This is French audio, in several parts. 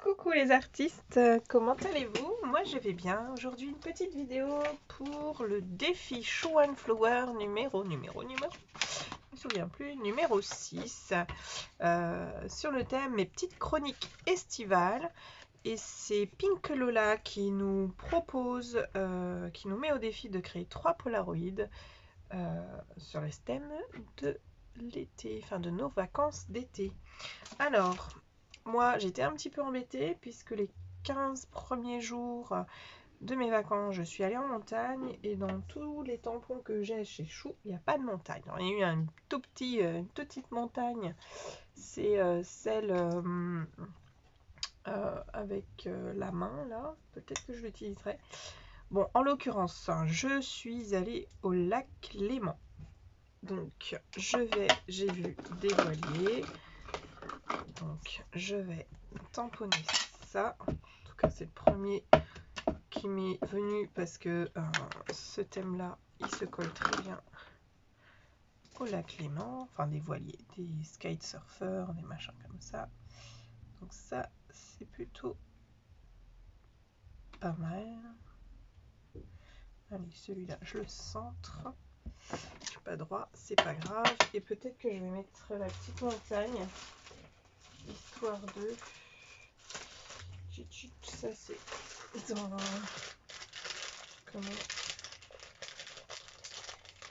Coucou les artistes, comment allez-vous? Moi je vais bien. Aujourd'hui une petite vidéo pour le défi Show and Flower numéro, je me souviens plus, numéro 6, sur le thème mes petites chroniques estivales. Et c'est Pink Lola qui nous propose, qui nous met au défi de créer 3 Polaroids sur le thème de l'été, enfin de nos vacances d'été. Alors, moi j'étais un petit peu embêtée puisque les 15 premiers jours de mes vacances, je suis allée en montagne et dans tous les tampons que j'ai chez Chou, il n'y a pas de montagne. Alors, il y a eu une toute petite montagne, c'est celle avec la main là, peut-être que je l'utiliserai. Bon, en l'occurrence, je suis allée au lac Léman. Donc, j'ai vu des voiliers. Donc, je vais tamponner ça. En tout cas, c'est le premier qui m'est venu parce que ce thème-là, il se colle très bien au lac Léman. Enfin, des voiliers, des kitesurfers, des machins comme ça. Donc ça, c'est plutôt pas mal. Allez, celui-là, je le centre. Je suis pas droit, c'est pas grave. Et peut-être que je vais mettre la petite montagne, histoire de... Ça, c'est dans... Comment...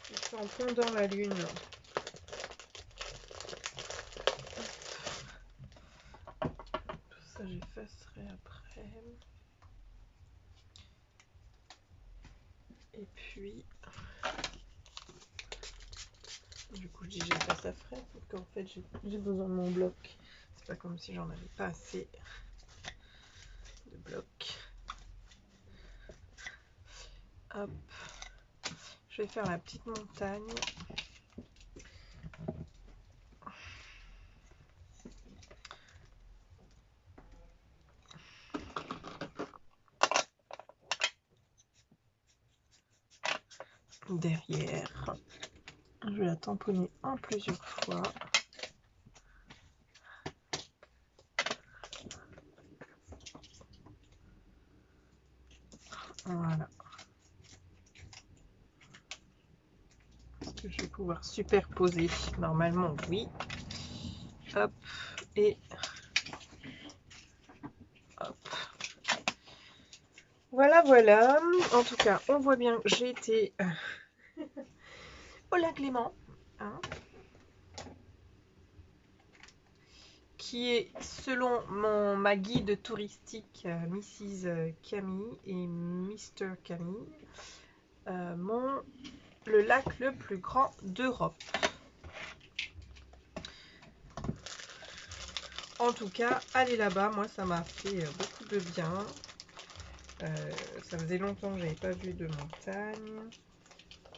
C'est en pendant la lune. Tout ça, j'effacerai après. Et puis... Du coup, je dis j'efface après, parce qu'en fait, j'ai besoin de mon bloc. C'est pas comme si j'en avais pas assez de blocs. Hop. Je vais faire la petite montagne. Derrière, je vais la tamponner en plusieurs fois. Voilà. Est-ce que je vais pouvoir superposer? Normalement, oui. Hop. Et hop. Voilà, voilà. En tout cas, on voit bien que j'ai été au lac Léman. Hein, qui est, selon ma guide touristique, Mrs. Camille et Mr. Camille, le lac le plus grand d'Europe. En tout cas, aller là-bas, moi, ça m'a fait beaucoup de bien. Ça faisait longtemps que j'avais pas vu de montagne,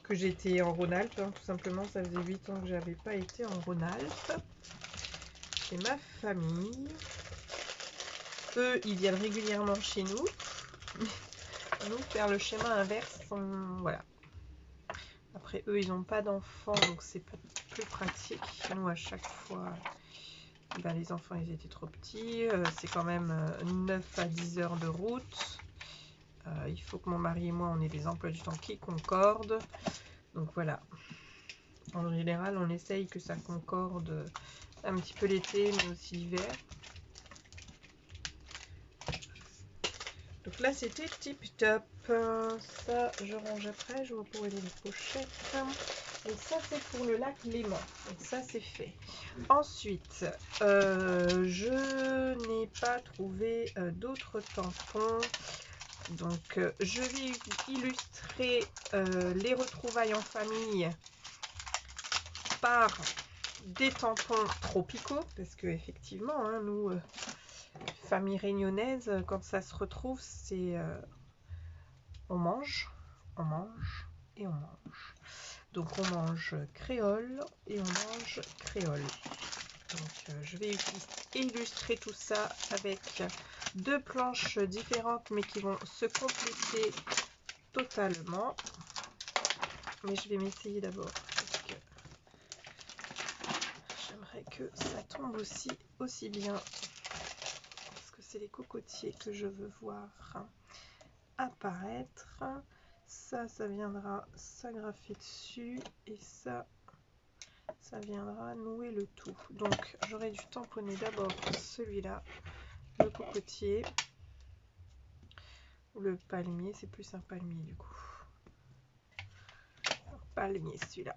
que j'étais en Rhône-Alpes, hein, tout simplement. Ça faisait 8 ans que j'avais pas été en Rhône-Alpes. C'est ma famille. Eux, ils viennent régulièrement chez nous. Nous, faire le schéma inverse, voilà. Après, eux, ils n'ont pas d'enfants, donc c'est plus pratique. Nous, à chaque fois, ben, les enfants, ils étaient trop petits. C'est quand même 9 à 10 heures de route. Il faut que mon mari et moi, on ait des emplois du temps qui concordent. Donc voilà. En général, on essaye que ça concorde un petit peu l'été, mais aussi l'hiver. Donc là, c'était tip top. Ça, je range après. Je vois pour aider les pochettes. Et ça, c'est pour le lac Léman. Donc ça, c'est fait. Ensuite, je n'ai pas trouvé d'autres tampons. Donc, je vais illustrer les retrouvailles en famille par des tampons tropicaux. Parce que effectivement, hein, nous, famille réunionnaise, quand ça se retrouve, c'est... on mange et on mange. Donc on mange créole et on mange créole. Donc je vais illustrer tout ça avec 2 planches différentes mais qui vont se compléter totalement. Mais je vais m'essayer d'abord parce que j'aimerais que ça tombe aussi bien. Parce que c'est les cocotiers que je veux voir apparaître. Ça viendra s'agrafer dessus et ça viendra nouer le tout. Donc j'aurais dû tamponner d'abord celui-là, le cocotier, ou le palmier, c'est plus un palmier du coup. Palmier celui-là.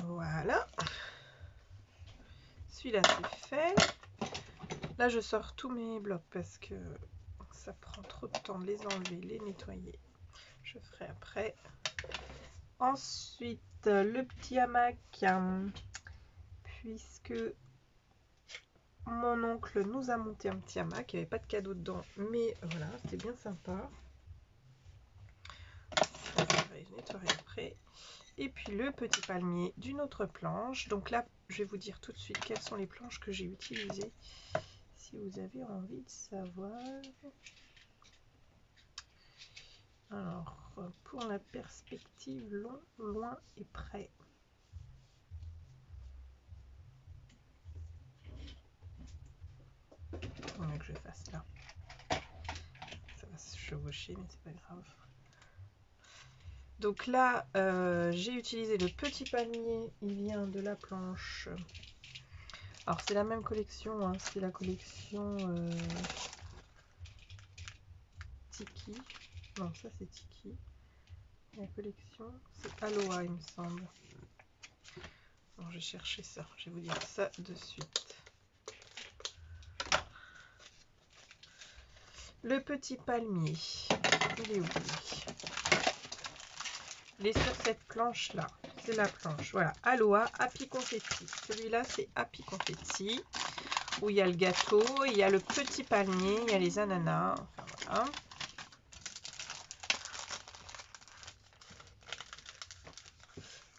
Voilà. Celui-là c'est fait. Là je sors tous mes blocs parce que ça prend trop de temps de les enlever, les nettoyer. Je ferai après. Ensuite le petit hamac, puisque mon oncle nous a monté un petit hamac, il n'y avait pas de cadeau dedans, mais voilà, c'était bien sympa. Je nettoierai après. Et puis le petit palmier d'une autre planche. Donc là, je vais vous dire tout de suite quelles sont les planches que j'ai utilisées, si vous avez envie de savoir. Alors, pour la perspective long, loin et près. Il vaut mieux que je fasse là. Ça va se chevaucher, mais c'est pas grave. Donc là, j'ai utilisé le petit palmier. Il vient de la planche. Alors, c'est la même collection. Hein, c'est la collection Tiki. Non, ça c'est Tiki. La collection, c'est Aloha, il me semble. Alors, je vais chercher ça. Je vais vous dire ça de suite. Le petit palmier, il est où lui? Il est sur cette planche là. C'est la planche. Voilà. Aloha, Happy Confetti. Celui-là, c'est Happy Confetti. Où il y a le gâteau, il y a le petit palmier, il y a les ananas. Enfin voilà.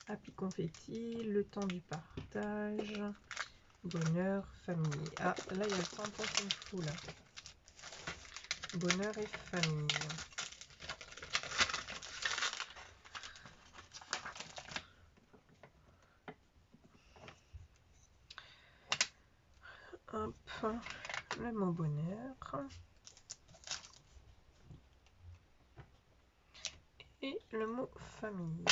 Happy Confetti, le temps du partage, bonheur, famille. Ah, là, il y a le tampon qui me fout là. Bonheur et famille. Hop, le mot bonheur. Et le mot famille.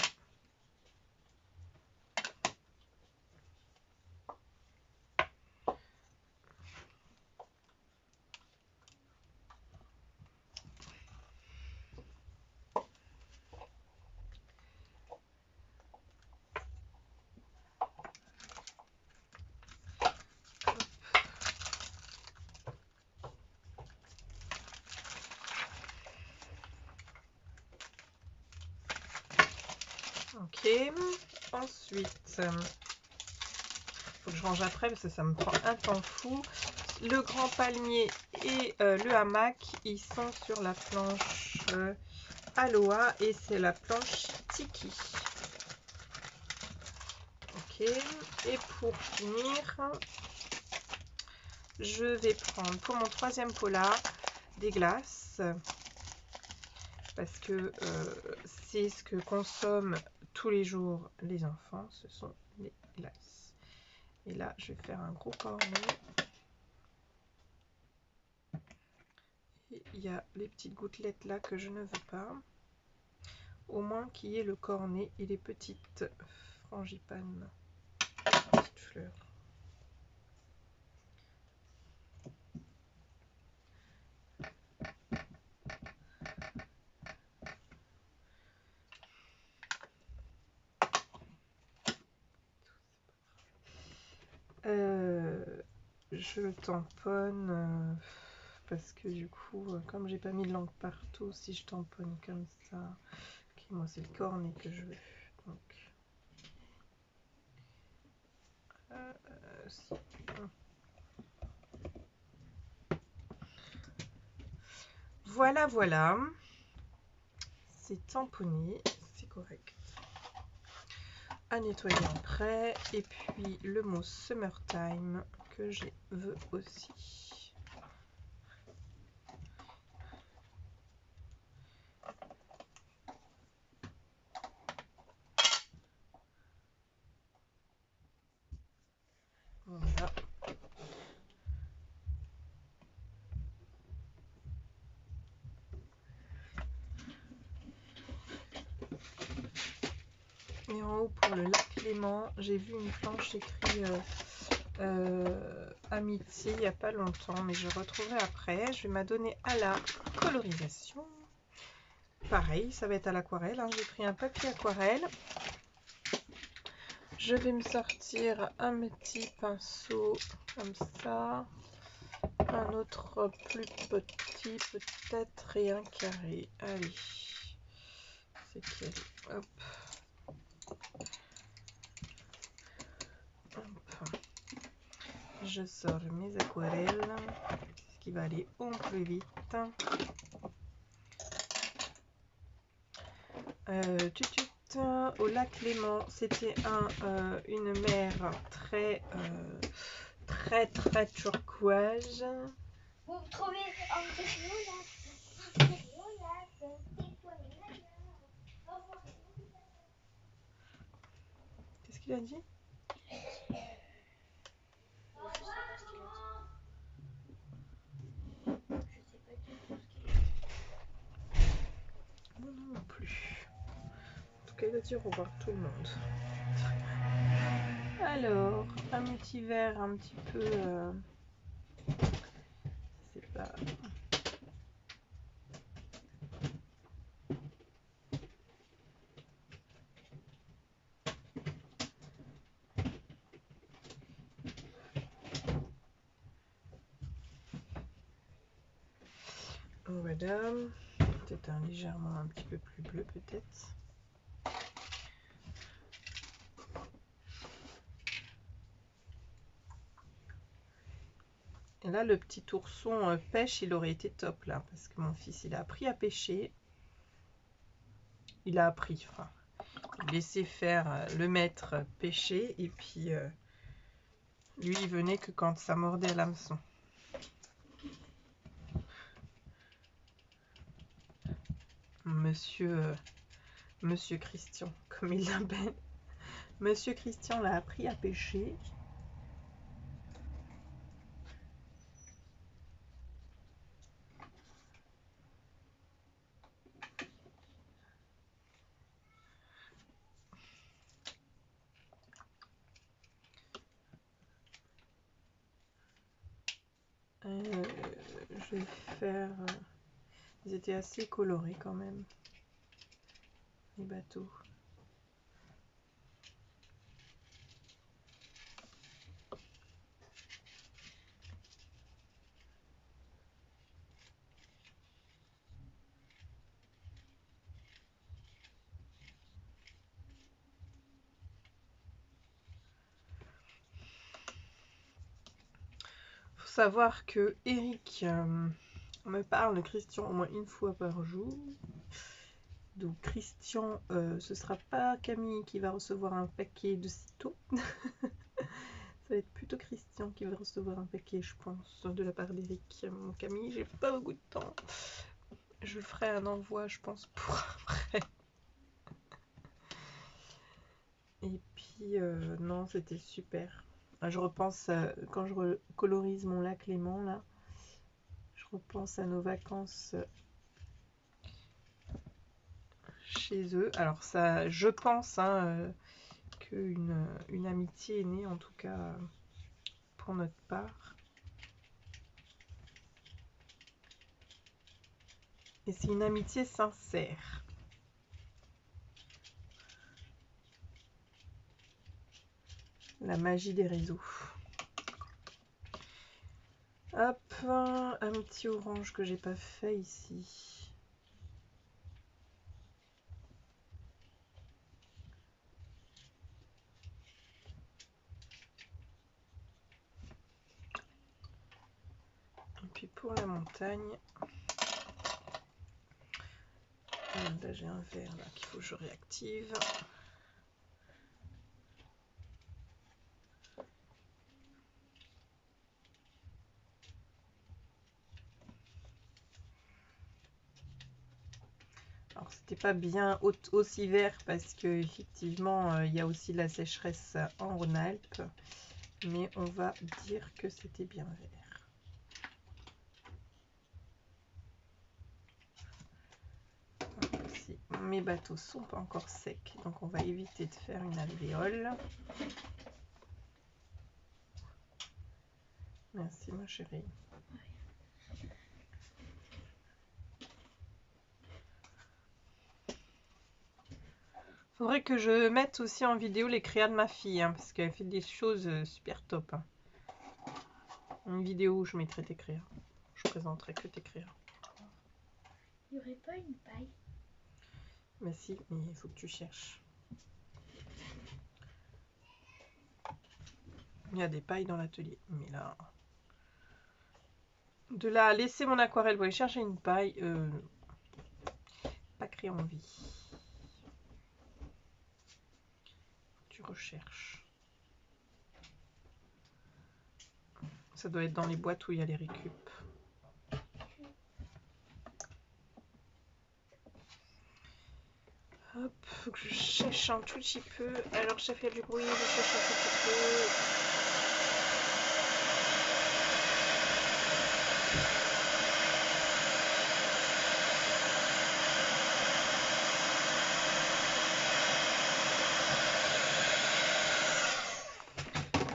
Ok, ensuite, faut que je range après parce que ça me prend un temps fou. Le grand palmier et le hamac, ils sont sur la planche Aloha et c'est la planche Tiki. Ok, et pour finir, je vais prendre pour mon troisième polar des glaces parce que c'est ce que consomment tous les jours les enfants, ce sont les glaces. Et là, je vais faire un gros cornet. Et il y a les petites gouttelettes là que je ne veux pas. Au moins qu'il y ait le cornet et les petites frangipanes, petites fleurs. Je le tamponne parce que du coup, comme j'ai pas mis de langue partout, si je tamponne comme ça, ok, moi c'est le cornet que je veux. Donc, si. Voilà, voilà, c'est tamponné, c'est correct. À nettoyer après, et puis le mot Summertime que je veux aussi. Voilà. Et en haut pour le lac Léman, j'ai vu une planche écrite amitié il n'y a pas longtemps, mais je retrouverai après. Je vais m'adonner à la colorisation. Pareil, ça va être à l'aquarelle, hein. J'ai pris un papier aquarelle. Je vais me sortir un petit pinceau comme ça, un autre plus petit peut-être et un carré. Allez, c'est quel? Hop. Hop. Je sors mes aquarelles, ce qui va aller au plus vite. Au lac Léman, c'était une mer très turquoise. Vous trouvez Qu'est-ce qu'il a dit? Non plus. En tout cas, il a dit au revoir tout le monde. Alors, un petit verre un petit peu... c'est pas... Voilà. Peut-être un légèrement un petit peu plus bleu peut-être. Et là, le petit ourson pêche, il aurait été top là, parce que mon fils, il a appris à pêcher. Il a appris, enfin, il laissait faire le maître pêcher, et puis lui, il venait que quand ça mordait à l'hameçon. Monsieur Christian, comme il l'appelle. Monsieur Christian l'a appris à pêcher. Je vais faire... ils étaient assez colorés quand même, les bateaux. Faut savoir que Eric me parle de Christian au moins une fois par jour. Donc Christian, ce sera pas Camille qui va recevoir un paquet de sitôt. Ça va être plutôt Christian qui va recevoir un paquet, je pense, de la part d'Eric. Camille, j'ai pas beaucoup de temps. Je ferai un envoi, je pense, pour après. Et puis, non, c'était super. Je repense, quand je colorise mon lac Léman, là, je repense à nos vacances chez eux. Alors ça, je pense qu'une amitié est née, en tout cas pour notre part. Et c'est une amitié sincère. La magie des réseaux. Hop, un petit orange que j'ai pas fait ici. Et puis pour la montagne, là j'ai un verre là qu'il faut que je réactive. Alors c'était pas bien aussi vert parce que effectivement il y a aussi la sécheresse en Rhône-Alpes. mais on va dire que c'était bien vert. Ici, mes bateaux sont pas encore secs, donc on va éviter de faire une alvéole. Merci ma chérie. Faudrait que je mette aussi en vidéo les créas de ma fille, hein, parce qu'elle fait des choses super top. Hein. Une vidéo où je mettrai tes créas. Je présenterai que tes créas. Il n'y aurait pas une paille? Mais si, mais il faut que tu cherches. Il y a des pailles dans l'atelier, mais là... De là à laisser mon aquarelle pour aller chercher une paille, pas créé en vie. Tu recherches. Ça doit être dans les boîtes où il y a les récup. Hop, faut que je cherche un tout petit peu. Alors, ça fait du bruit, je cherche un tout petit peu.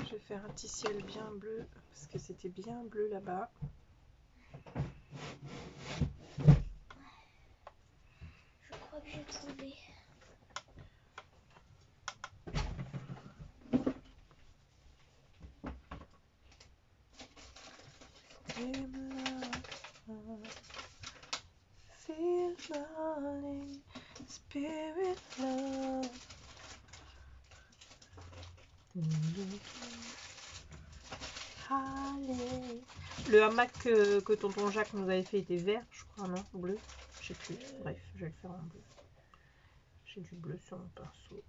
Je vais faire un petit ciel bien bleu, parce que c'était bien bleu là-bas. Je crois que j'ai trouvé. Feel falling, spirit love. Allez. Le hamac que tonton Jacques nous avait fait était vert, je crois, non? Bleu? Je sais plus. Bref, je vais le faire en bleu. J'ai du bleu sur mon pinceau.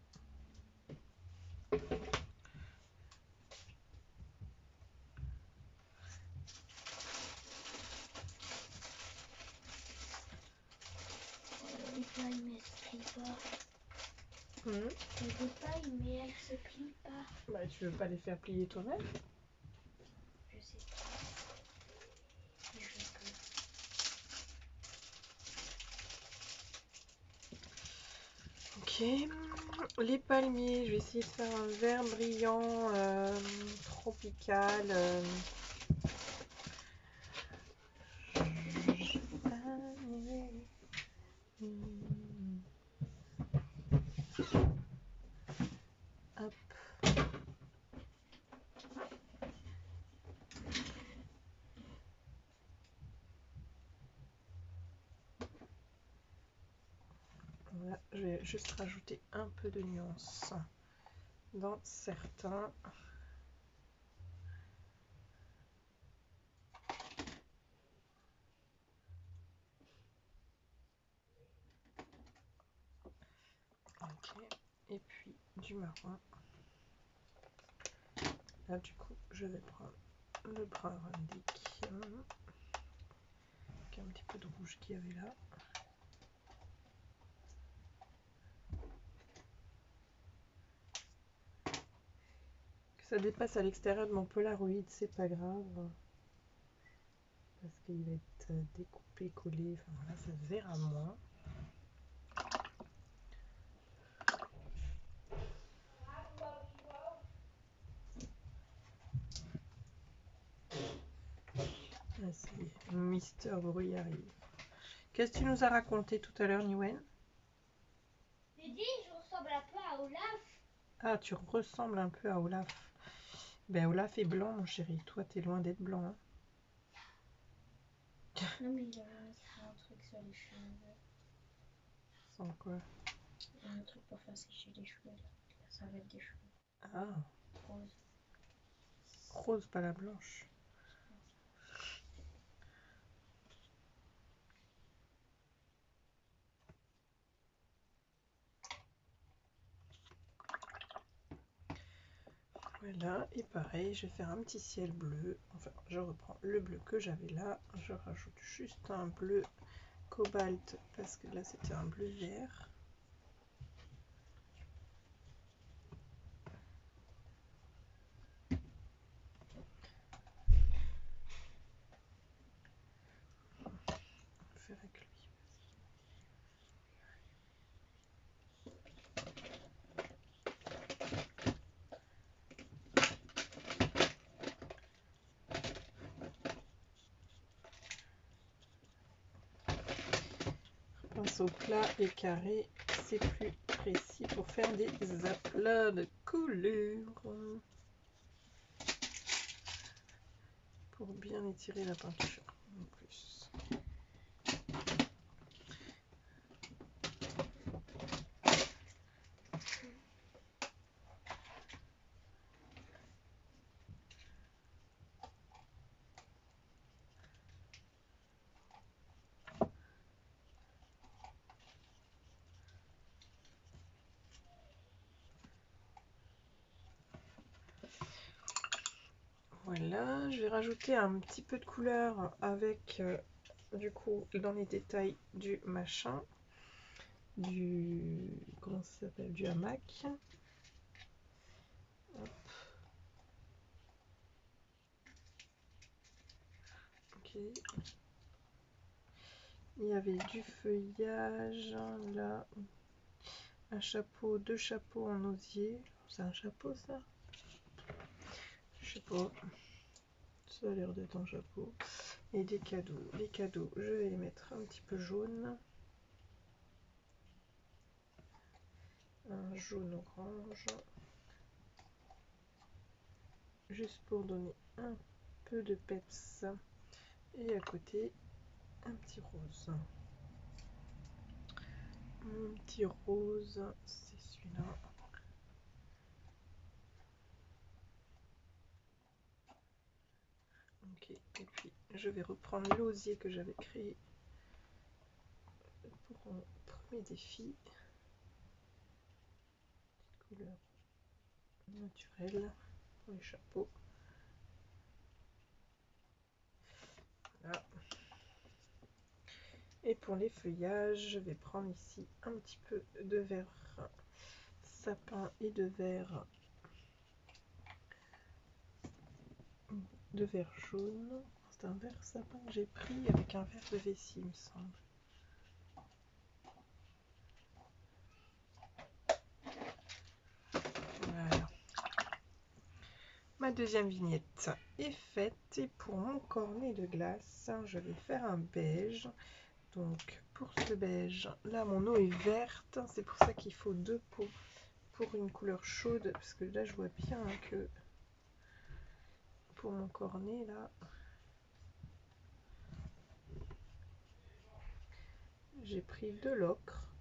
Les pailles, mais elles se plient pas. Il y a des pailles, mais elles se plient pas. Bah, tu veux pas les faire plier toi-même? Je sais pas. Mais je peux. Ok. Les palmiers, je vais essayer de faire un vert brillant, tropical. Hop. Voilà, je vais juste rajouter un peu de nuance dans certains. Ok, et puis du marron. Là, du coup, je vais prendre le brun Rundic, avec un petit peu de rouge qu'il y avait là. Que ça dépasse à l'extérieur de mon Polaroid, c'est pas grave. Parce qu'il va être découpé, collé, enfin voilà, ça se verra moins. Ah, c'est Mister Bruit arrive. Qu'est-ce que tu nous as raconté tout à l'heure, Niwen? J'ai dit, je ressemble un peu à Olaf. Ah, tu ressembles un peu à Olaf. Ben, Olaf est blanc, mon chéri. Toi, t'es loin d'être blanc. Hein. Non, mais il avait mis un truc sur les cheveux. Sans quoi? Un truc pour faire sécher les cheveux, là. La serviette des cheveux. Ah, Rose. rose, pas la blanche. Voilà, et pareil, je vais faire un petit ciel bleu. Enfin, je reprends le bleu que j'avais là. Je rajoute juste un bleu cobalt parce que là, c'était un bleu vert. pense au plat et carré, c'est plus précis pour faire des aplats de couleurs. Pour bien étirer la peinture en plus. Voilà, je vais rajouter un petit peu de couleur avec du coup dans les détails du machin, du comment ça s'appelle, du hamac. Hop. Ok. Il y avait du feuillage là, un chapeau, deux chapeaux en osier. C'est un chapeau ça? Je sais pas. Ça a l'air d'être un chapeau. Et des cadeaux. Les cadeaux, je vais les mettre un petit peu jaune. Un jaune orange. Juste pour donner un peu de peps. Et à côté, un petit rose. Mon petit rose, c'est celui-là. Ok, et puis je vais reprendre l'osier que j'avais créé pour mon premier défi. Petite couleur naturelle pour les chapeaux. Voilà. Et pour les feuillages, je vais prendre ici un petit peu de vert sapin et de vert jaune. C'est un vert sapin que j'ai pris avec un verre de vessie, il me semble. Voilà. Ma deuxième vignette est faite et pour mon cornet de glace, je vais faire un beige. Donc pour ce beige, là mon eau est verte, c'est pour ça qu'il faut deux pots pour une couleur chaude, parce que là je vois bien que pour mon cornet là, j'ai pris de l'ocre.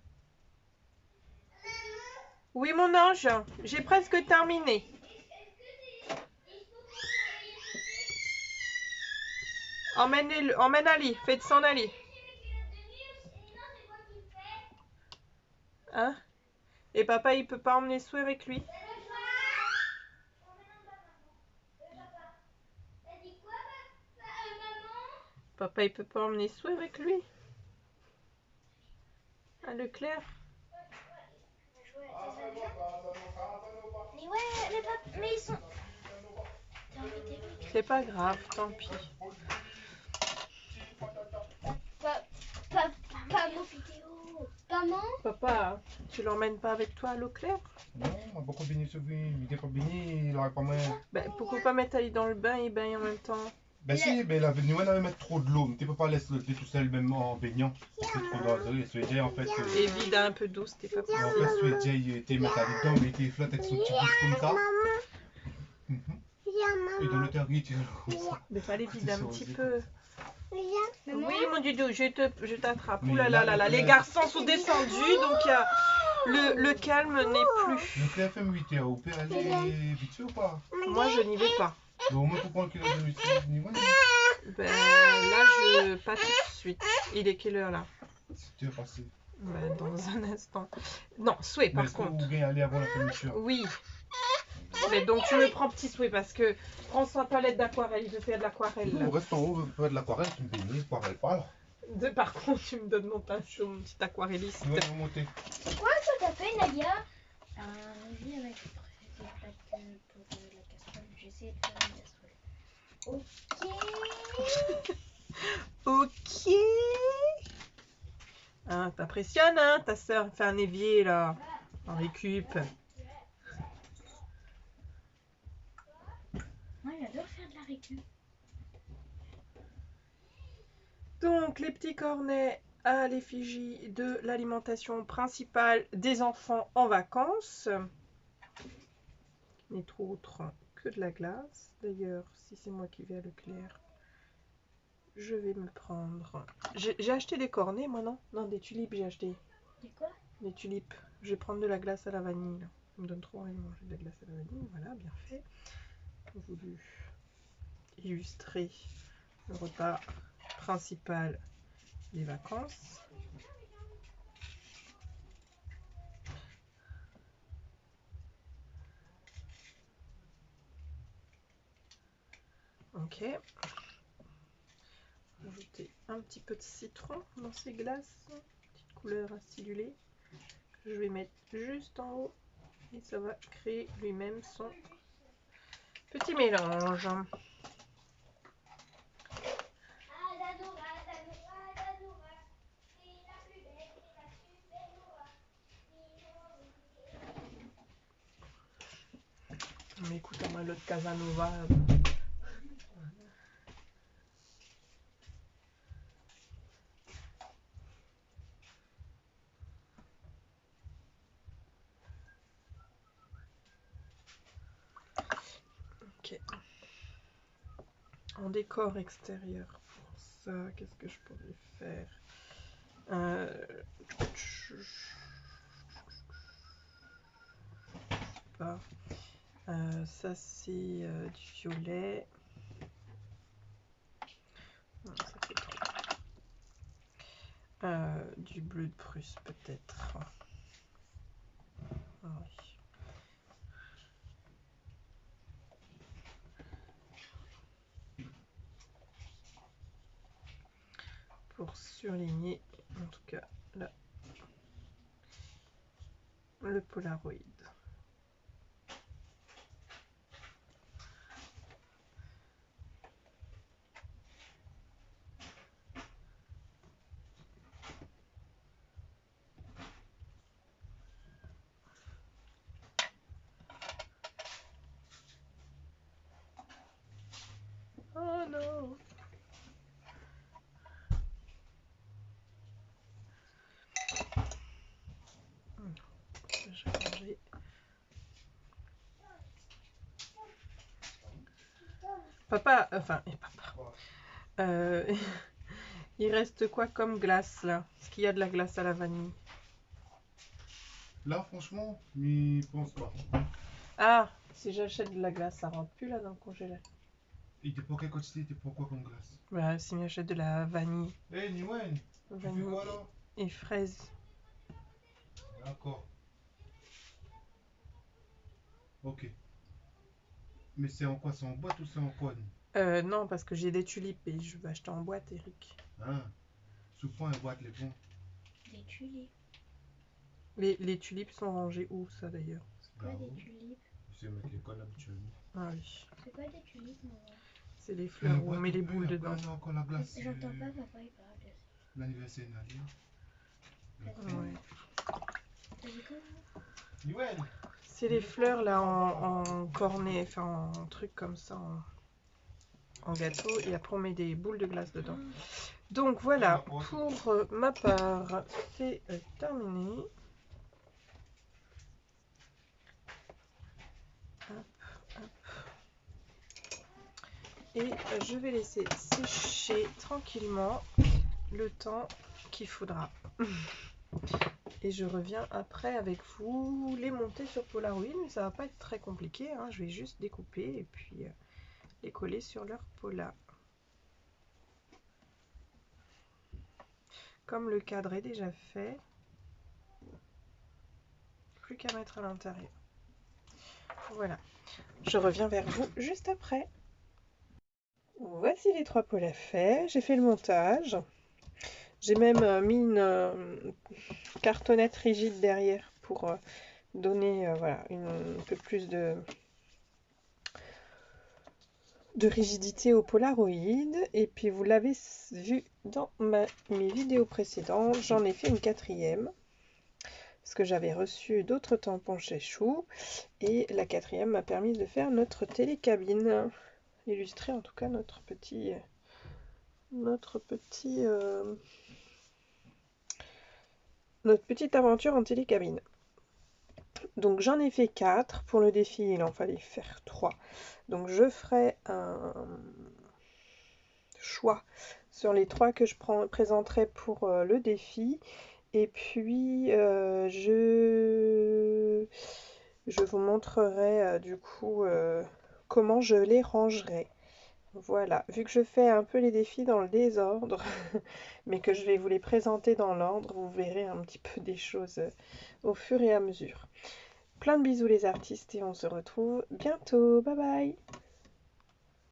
Oui mon ange, j'ai presque terminé. Emmène Ali, faites son Ali. Hein? Et papa il peut pas emmener Sue avec lui? Papa il peut pas emmener Sue avec lui? À Leclerc? Mais ouais, mais ils sont... C'est pas grave, tant pis. Papa, tu l'emmènes pas avec toi à Leclerc? Non, beaucoup béni sur lui. Il n'est pas béni, il aurait pas mal. Ben, pourquoi pas mettre Ali dans le bain et baigner en même temps? Ben si, ben la venue, on avait mettre trop de l'eau. Tu peux pas laisser le thé tout seul, même en baignant. C'est trop dangereux. Et Swedjay, en fait. Et vide un peu d'eau, c'était pas possible. En fait, Swedjay, il était mettre dedans, il était flotte avec son petit bouche comme ça. Et dans le terrier, tu vois. Mais fallait vider un petit peu. Oui, mon doudou, je t'attrape. Mais Ouh là là là là, les garçons sont descendus, donc il y a le calme n'est plus. Le fait FM 8h, vous pouvez aller vite fait ou pas? Moi, je n'y vais pas. Ben, au moins pour prendre kilo de musique, niveau. Ben là, pas tout de suite. Il est quelle heure là? Tu veux passer? Ben, dans un instant. Non, Souhait par contre. Vous pouvez aller avant la fermeture. Oui. Mais donc tu me prends petit Souhait parce que prends sa palette d'aquarelle, il veut faire de l'aquarelle. On reste en haut, on faire de l'aquarelle, tu me baignes, aquarelle pas là. Par contre, tu me donnes mon pinceau, mon petit aquarelliste. Ouais, on va monter. Quoi ça t'a fait, Nadia? Un évier avec des plaques pour la casserole. J'essaie de faire une casserole. Ok. Ok. Hein, t'impressionnes, hein, ta soeur fait un évier là, en récup. Moi j'adore faire de la récup. Donc les petits cornets à l'effigie de l'alimentation principale des enfants en vacances. N'est autre que de la glace. D'ailleurs, si c'est moi qui vais à Leclerc, je vais me prendre... J'ai acheté des cornets, moi, non? Non, des tulipes, j'ai acheté. Des quoi? Des tulipes. Je vais prendre de la glace à la vanille. Là. Ça me donne trop envie de manger de la glace à la vanille. Voilà, bien fait. J'ai voulu illustrer le repas principal des vacances. Ok. Ajouter un petit peu de citron dans ces glaces. Petite couleur acidulée. Je vais mettre juste en haut. Et ça va créer lui-même son petit mélange. Mais écoute, moi, l'autre Casanova. Ok. En décor extérieur, pour ça, qu'est-ce que je pourrais faire? Pas. Ça c'est du violet. Non, ça fait trop. Du bleu de Prusse peut-être. Ah oui. Pour surligner, en tout cas là, le Polaroid. Oh non! Je vais ranger. Papa, enfin, et papa. Il reste quoi comme glace là? Est-ce qu'il y a de la glace à la vanille? Là, franchement, mais pense pas. Ah, si j'achète de la glace, ça rentre plus là dans le congélateur. Et t'es pour quelle quantité? T'es pour quoi comme glace? Bah, si j'achète de la vanille. Hey, Niwen, tu fais Vanille quoi là? et fraise. D'accord. Ok. Mais c'est en quoi? C'est en boîte ou c'est en quoi? Non, parce que j'ai des tulipes et je vais acheter en boîte, Eric. Hein? Souvent, en boîte, les bons. Des tulipes. Les tulipes sont rangées où, ça d'ailleurs? C'est quoi des tulipes? Je sais mettre l'école habituellement. Ah oui. C'est quoi des tulipes, maman? C'est les fleurs où on met les boules Après, dedans. on a encore la glace. J'entends pas papa, il parle bien. L'anniversaire Nadia. Ouais. T'as dit comment? Niwen! C'est les fleurs là en cornet, enfin en truc comme ça, en gâteau. Et après on met des boules de glace dedans. Donc voilà, pour ma part, c'est terminé. Hop, hop. Et je vais laisser sécher tranquillement le temps qu'il faudra. Et je reviens après avec vous les monter sur Polaroid, mais ça va pas être très compliqué, hein. Je vais juste découper et puis les coller sur leur Pola. Comme le cadre est déjà fait, plus qu'à mettre à l'intérieur. Voilà, je reviens vers vous juste après. Voici les 3 Polas faits, j'ai fait le montage. J'ai même mis une cartonnette rigide derrière pour donner voilà, un peu plus de rigidité au Polaroid. Et puis vous l'avez vu dans mes vidéos précédentes, j'en ai fait une 4e. Parce que j'avais reçu d'autres tampons chez Chou. Et la 4e m'a permis de faire notre télécabine. Illustrer en tout cas notre petit notre petite aventure en télécabine. Donc j'en ai fait 4. Pour le défi, il en fallait faire 3. Donc je ferai un choix sur les 3 que je présenterai pour le défi. Et puis je vous montrerai du coup comment je les rangerai. Voilà, vu que je fais un peu les défis dans le désordre, mais que je vais vous les présenter dans l'ordre, vous verrez un petit peu des choses au fur et à mesure. Plein de bisous les artistes et on se retrouve bientôt. Bye bye!